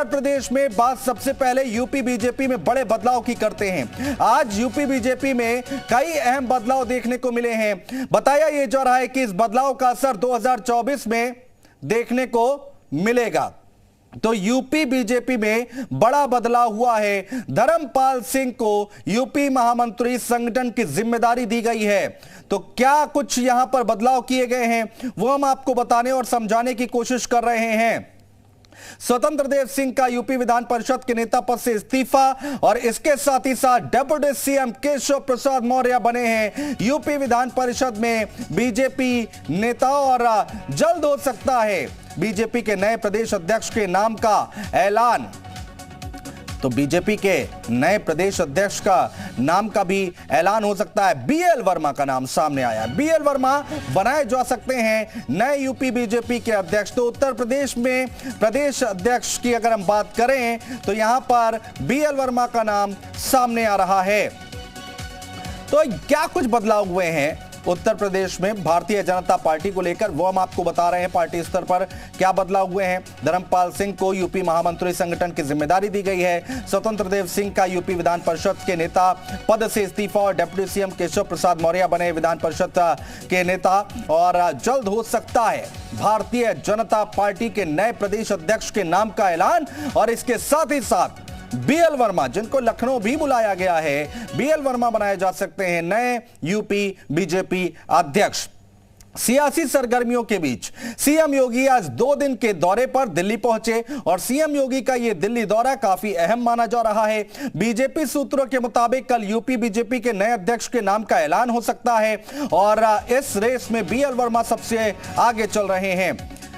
उत्तर प्रदेश में बात सबसे पहले यूपी बीजेपी में बड़े बदलाव की करते हैं। आज यूपी बीजेपी में कई अहम बदलाव देखने को मिले हैं। बताया यह जा रहा है कि इस बदलाव का असर 2024 में देखने को मिलेगा। तो यूपी बीजेपी में बड़ा बदलाव हुआ है। धर्मपाल सिंह को यूपी महामंत्री संगठन की जिम्मेदारी दी गई है। तो क्या कुछ यहां पर बदलाव किए गए हैं वो हम आपको बताने और समझाने की कोशिश कर रहे हैं। स्वतंत्र देव सिंह का यूपी विधान परिषद के नेता पद से इस्तीफा और इसके साथ ही साथ डेप्यूटी सीएम केशव प्रसाद मौर्य बने हैं यूपी विधान परिषद में बीजेपी नेता और जल्द हो सकता है बीजेपी के नए प्रदेश अध्यक्ष के नाम का ऐलान। तो बीजेपी के नए प्रदेश अध्यक्ष का नाम का भी ऐलान हो सकता है। बीएल वर्मा का नाम सामने आया। बीएल वर्मा बनाए जा सकते हैं नए यूपी बीजेपी के अध्यक्ष। तो उत्तर प्रदेश में प्रदेश अध्यक्ष की अगर हम बात करें तो यहां पर बीएल वर्मा का नाम सामने आ रहा है। तो क्या कुछ बदलाव हुए हैं उत्तर प्रदेश में भारतीय जनता पार्टी को लेकर वो हम आपको बता रहे हैं। पार्टी स्तर पर क्या बदलाव हुए हैं। धर्मपाल सिंह को यूपी महामंत्री संगठन की जिम्मेदारी दी गई है। स्वतंत्र देव सिंह का यूपी विधान परिषद के नेता पद से इस्तीफा और डिप्टी सीएम केशव प्रसाद मौर्य बने विधान परिषद के नेता और जल्द हो सकता है भारतीय जनता पार्टी के नए प्रदेश अध्यक्ष के नाम का ऐलान। और इसके साथ ही साथ बीएल वर्मा जिनको लखनऊ भी बुलाया गया है, बीएल वर्मा बनाए जा सकते हैं नए यूपी बीजेपी अध्यक्ष। सियासी सरगर्मियों के बीच सीएम योगी आज 2 दिन के दौरे पर दिल्ली पहुंचे और सीएम योगी का यह दिल्ली दौरा काफी अहम माना जा रहा है। बीजेपी सूत्रों के मुताबिक कल यूपी बीजेपी के नए अध्यक्ष के नाम का ऐलान हो सकता है और इस रेस में बीएल वर्मा सबसे आगे चल रहे हैं।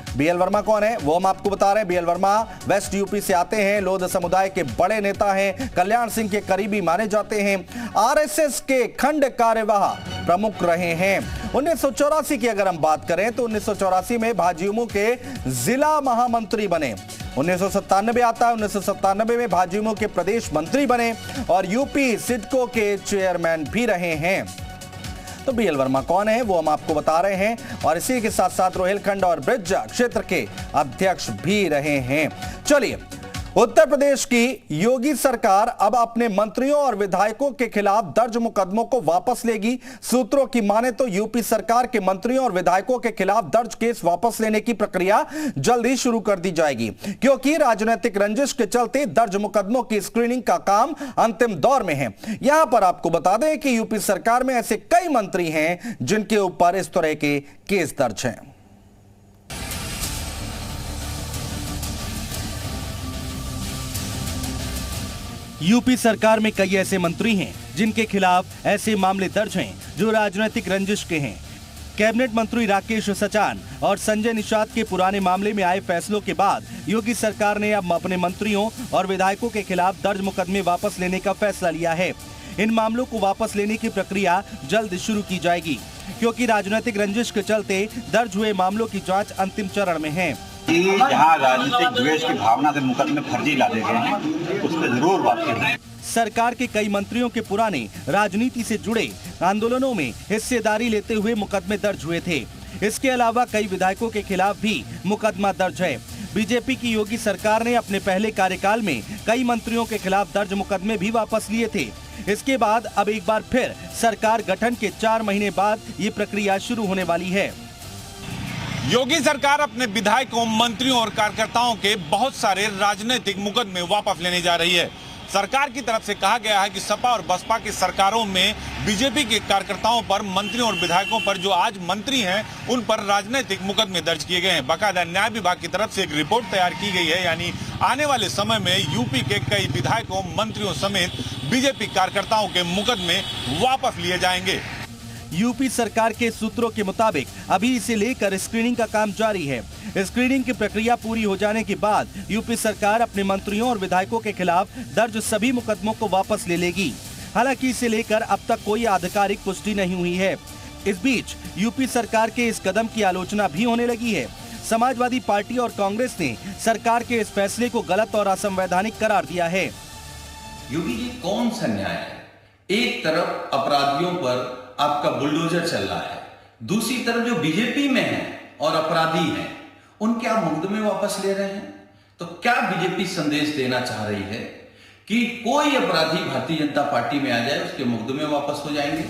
बीएल वर्मा कौन है वो हम आपको बता रहे हैं। बीएल वर्मा वेस्ट यूपी से आते हैं। लोध समुदाय के बड़े नेता हैं। कल्याण सिंह के करीबी माने जाते हैं। आरएसएस के खंड कार्यवाह प्रमुख रहे हैं। 1984 की अगर हम बात करें तो 1984 में भाजयुमो के जिला महामंत्री बने। 1997 आता है। 1997 में भाजयुमो के प्रदेश मंत्री बने और यूपी सिडको के चेयरमैन भी रहे हैं। तो बीएल वर्मा कौन है वो हम आपको बता रहे हैं और इसी के साथ साथ रोहिलखंड और ब्रिज क्षेत्र के अध्यक्ष भी रहे हैं। चलिए, उत्तर प्रदेश की योगी सरकार अब अपने मंत्रियों और विधायकों के खिलाफ दर्ज मुकदमों को वापस लेगी। सूत्रों की माने तो यूपी सरकार के मंत्रियों और विधायकों के खिलाफ दर्ज केस वापस लेने की प्रक्रिया जल्द ही शुरू कर दी जाएगी, क्योंकि राजनीतिक रंजिश के चलते दर्ज मुकदमों की स्क्रीनिंग का काम अंतिम दौर में है। यहां पर आपको बता दें कि यूपी सरकार में ऐसे कई मंत्री हैं जिनके ऊपर इस तरह के केस दर्ज हैं। यूपी सरकार में कई ऐसे मंत्री हैं जिनके खिलाफ ऐसे मामले दर्ज हैं जो राजनीतिक रंजिश के हैं। कैबिनेट मंत्री राकेश सचान और संजय निषाद के पुराने मामले में आए फैसलों के बाद योगी सरकार ने अब अपने मंत्रियों और विधायकों के खिलाफ दर्ज मुकदमे वापस लेने का फैसला लिया है। इन मामलों को वापस लेने की प्रक्रिया जल्द शुरू की जाएगी, क्योंकि राजनीतिक रंजिश के चलते दर्ज हुए मामलों की जाँच अंतिम चरण में है। जहाँ राजनीतिक द्वेष की भावना से मुकदमे फर्जी लादे गए हैं उस पर जरूर बात करें। सरकार के कई मंत्रियों के पुराने राजनीति से जुड़े आंदोलनों में हिस्सेदारी लेते हुए मुकदमे दर्ज हुए थे। इसके अलावा कई विधायकों के खिलाफ भी मुकदमा दर्ज है। बीजेपी की योगी सरकार ने अपने पहले कार्यकाल में कई मंत्रियों के खिलाफ दर्ज मुकदमे भी वापस लिए थे। इसके बाद अब एक बार फिर सरकार गठन के 4 महीने बाद ये प्रक्रिया शुरू होने वाली है। योगी सरकार अपने विधायकों, मंत्रियों और कार्यकर्ताओं के बहुत सारे राजनीतिक मुकदमे वापस लेने जा रही है। सरकार की तरफ से कहा गया है कि सपा और बसपा की सरकारों में बीजेपी के कार्यकर्ताओं पर, मंत्रियों और विधायकों पर जो आज मंत्री हैं उन पर राजनीतिक मुकदमे दर्ज किए गए हैं। बाकायदा न्याय विभाग की तरफ से एक रिपोर्ट तैयार की गई है, यानी आने वाले समय में यूपी के कई विधायकों, मंत्रियों समेत बीजेपी कार्यकर्ताओं के मुकदमे वापस लिए जाएंगे। यूपी सरकार के सूत्रों के मुताबिक अभी इसे लेकर स्क्रीनिंग का काम जारी है। स्क्रीनिंग की प्रक्रिया पूरी हो जाने के बाद यूपी सरकार अपने मंत्रियों और विधायकों के खिलाफ दर्ज सभी मुकदमों को वापस ले लेगी। हालांकि इसे लेकर अब तक कोई आधिकारिक पुष्टि नहीं हुई है। इस बीच यूपी सरकार के इस कदम की आलोचना भी होने लगी है। समाजवादी पार्टी और कांग्रेस ने सरकार के इस फैसले को गलत और असंवैधानिक करार दिया है। योगी जी, कौन सा न्याय है? एक तरफ अपराधियों पर आपका बुलडोजर चल रहा है, दूसरी तरफ जो बीजेपी में है और अपराधी हैं उनके आप मुकदमे वापस ले रहे हैं। तो क्या बीजेपी संदेश देना चाह रही है कि कोई अपराधी भारतीय जनता पार्टी में आ जाए उसके मुकदमे वापस हो जाएंगे?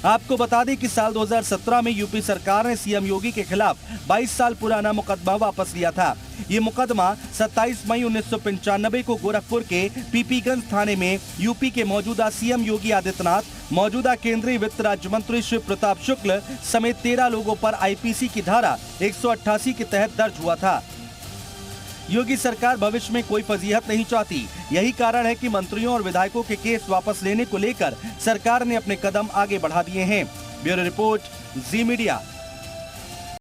आपको बता दें कि साल 2017 में यूपी सरकार ने सीएम योगी के खिलाफ 22 साल पुराना मुकदमा वापस लिया था। ये मुकदमा 27 मई 1995 को गोरखपुर के पीपीगंज थाने में यूपी के मौजूदा सीएम योगी आदित्यनाथ, मौजूदा केंद्रीय वित्त राज्य मंत्री शिव प्रताप शुक्ल समेत 13 लोगों पर आईपीसी की धारा 188 के तहत दर्ज हुआ था। योगी सरकार भविष्य में कोई फजीहत नहीं चाहती। यही कारण है कि मंत्रियों और विधायकों के केस वापस लेने को लेकर सरकार ने अपने कदम आगे बढ़ा दिए हैं। ब्यूरो रिपोर्ट, जी मीडिया।